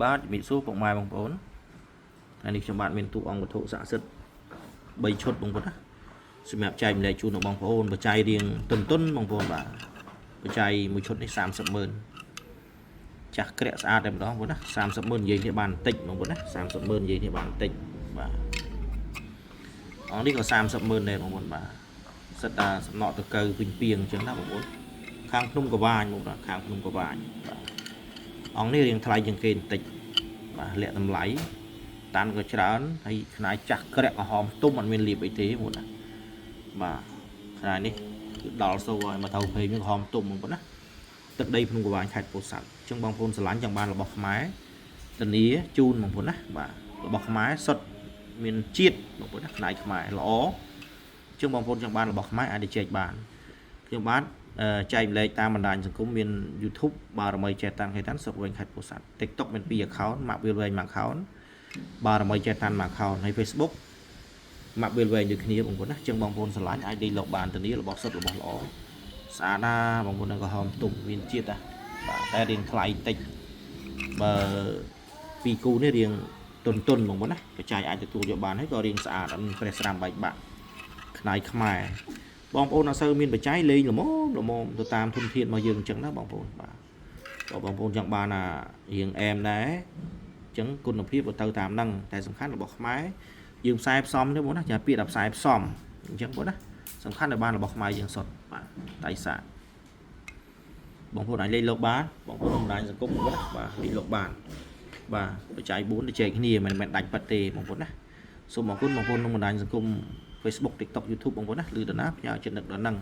បាទជំរាបសួរពុកម៉ែបងប្អូនថ្ងៃនេះខ្ញុំបាទមានទូអង្គវត្ថុស័ក្តិសិទ្ធិ3ឈុតបងប្អូនណាសម្រាប់ចែកម្លែកជូនដល់បងប្អូនបច្ច័យរៀងទន្ទុនបងប្អូនបាទបច្ច័យមួយឈុតនេះ300000ចាស់ក្រាក់ស្អាតតែម្ដងបងប្អូនណា300000និយាយនេះបានបន្តិចបងប្អូនណា300000និយាយនេះបានបន្តិចបាទអង្គនេះក៏300000ដែរបងប្អូនបាទសិតតាសំណក់តកៅពេញពីងអញ្ចឹងណាបងប្អូនខាងភ្នំកវាញបងប្អូនខាងភ្នំកវាញបាទអង្គនេះរៀងថ្លៃជាងគេបន្តិចបាទលាក់តម្លៃតាន់ក៏ច្រើនហើយខ្នាយចាស់ក្រាក់ក្រហមទុំអត់មានលៀបអីទេបងប្អូនណាបាទខ្នាយនេះគឺដល់សូវហើយមកទៅភេងក្រហមទុំបងប្អូនណាទឹកដីភ្នំកវាញខេត្តពោធិ៍សាត់អញ្ចឹងបងប្អូនស្រឡាញ់ចង់បានរបស់ខ្មែរធានាជូនបងប្អូនណាបាទរបស់ខ្មែរសុទ្ធមានជាតិបងប្អូនណាខ្នាយខ្មែរល្អអញ្ចឹងបងប្អូនចង់បានរបស់ខ្មែរអាចទៅចែកបានខ្ញុំបាទចែកម្លែកតាមបណ្ដាញសង្គមមាន YouTube បារមីចេះតាំងខេតាន់សុកវិញខេត្តពោធិ៍សាត់ TikTok មាន2 account ម៉ាក់វាលវែងមួយ account បារមីចេះតាន់មួយ account ហើយ Facebook ម៉ាក់វាលវែងដូចគ្នាបងប្អូនណាអញ្ចឹងបងប្អូនស្រឡាញ់អាចលេខលោកបានធានារបស់សុទ្ធរបស់ល្អស្អាតណាបងប្អូនក៏ហមទុំមានជាតិណាបាទតែរៀងថ្លៃតិចបើពីគូនេះរៀងតុនបងប្អូនណាបច្ច័យអាចទទួលយកបានហើយក៏រៀងស្អាតអត់មានប្រេះស្រាំបែកបាក់ខ្នាយខ្មែរបងប្អូនអត់សូវមានបច្ច័យលេងល្មមទៅតាមធនធានរបស់យើងអញ្ចឹងណាបងប្អូនបាទបើបងប្អូនចង់បានរៀងអែមដែរអញ្ចឹងគុណភាពទៅតាមហ្នឹងតែសំខាន់របស់ខ្មែរយើងផ្សាយផ្សំទេបងណាចាពាក្យដល់ផ្សាយផ្សំអញ្ចឹងបងណាសំខាន់តែបានរបស់ខ្មែរយើងសុទ្ធបាទដៃសាបងប្អូនអាចលេខលោកបានបងប្អូនបណ្ដាញសង្គមបងណាបាទលេខលោកបានបាទបច្ច័យ4ទៅចែកគ្នាមិនមែនដាច់ប៉ាត់ទេបងប្អូនណាសូមអរគុណបងប្អូនក្នុងបណ្ដាញសង្គម Facebook TikTok YouTube បងប្អូនណាឬដល់ណាផ្ញើចិត្តនឹកដល់ហ្នឹង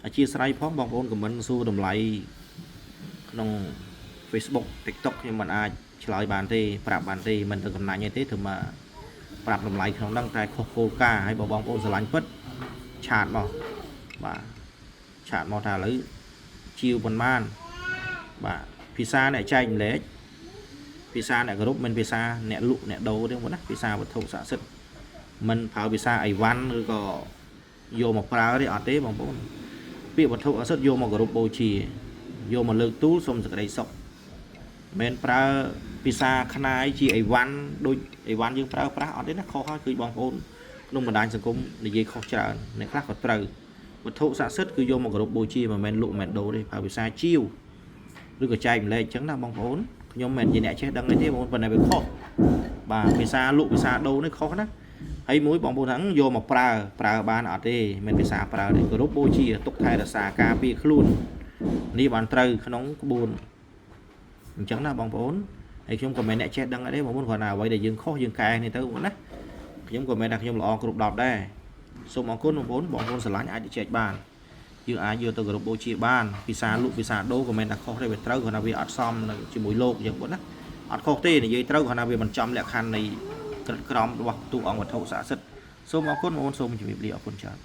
អធិស្ឋានផងបងប្អូនខមមិនសួរតម្លៃក្នុង Facebook TikTok ខ្ញុំមិនអាចឆ្លើយបានទេប្រាប់បានទេមិនទៅកំណាញ់ទេធ្វើមកប្រាប់តម្លៃក្នុងហ្នឹងតែខុសគោលការណ៍ហើយបងប្អូនស្រឡាញ់ពិតឆាតមកបាទឆាតមកថាឥឡូវជាវប៉ុន្មានបាទភាសាអ្នកចែកម្លែកភាសាអ្នកគ្រប់មិនភាសាអ្នកលក់អ្នកដូរទេបងប្អូនណាភាសាវត្ថុស័ក្តិសិទ្ធិមិនប្រើភាសាអីវ៉ាន់ឬក៏យកមកប្រើទេអត់ទេបងប្អូនពាក្យវត្ថុអសិទ្ធយកមកគោរពបូជាយកមកលើកទូលសូមសេចក្តីសុខមិនប្រើភាសាខ្មែរជាអីវ៉ាន់ដូចអីវ៉ាន់យើងប្រើប្រាស់អត់ទេណាខុសហើយគឺបងប្អូនក្នុងបណ្ដាញសង្គមនិយាយខុសច្រើនអ្នកខ្លះក៏ត្រូវវត្ថុស័ក្តិសិទ្ធគឺយកមកគោរពបូជាមិនមែនលក់មិនដូរទេប្រើភាសាជាវឬក៏ចែកម្លែកអញ្ចឹងណាបងប្អូនខ្ញុំមិនជាអ្នកចេះដឹងទេបងប្អូនប៉ុន្តែវាខុសបាទភាសាលក់ភាសាដូរនេះខុសណាហើយមួយបងប្អូនហ្នឹងយកមកប្រើបានអត់ទេមិនភាសាប្រើទេគោរពបូជាទុកថែរក្សាការពារខ្លួននេះបានត្រូវក្នុងក្បួនអញ្ចឹងណាបងប្អូនហើយខ្ញុំក៏មិនអ្នកចេះដឹងទេបងប្អូនគ្រាន់តែអ្វីដែលយើងខុសយើងកែនេះទៅបងប្អូនណាខ្ញុំក៏មិនថាខ្ញុំល្អគ្រប់10ដែរសូមអរគុណបងប្អូនស្រឡាញ់អាចទៅចែកបានយើងអាចយកទៅគោរពបូជាបានភាសាលក់ភាសាដូរក៏មិនថាខុសទេវាត្រូវគ្រាន់តែវាអត់សមនៅជាមួយលោកអញ្ចឹងបងប្អូនណាអត់ខុសទេនិយាយត្រូវគ្រាន់តែវាមិនចំលក្ខខណ្ឌនៃក្រិតក្រមរបស់ទូអង្គវត្ថុស័ក្តិសិទ្ធិសូមអរគុណបងប្អូនសូមជម្រាបលាអរគុណច្រើន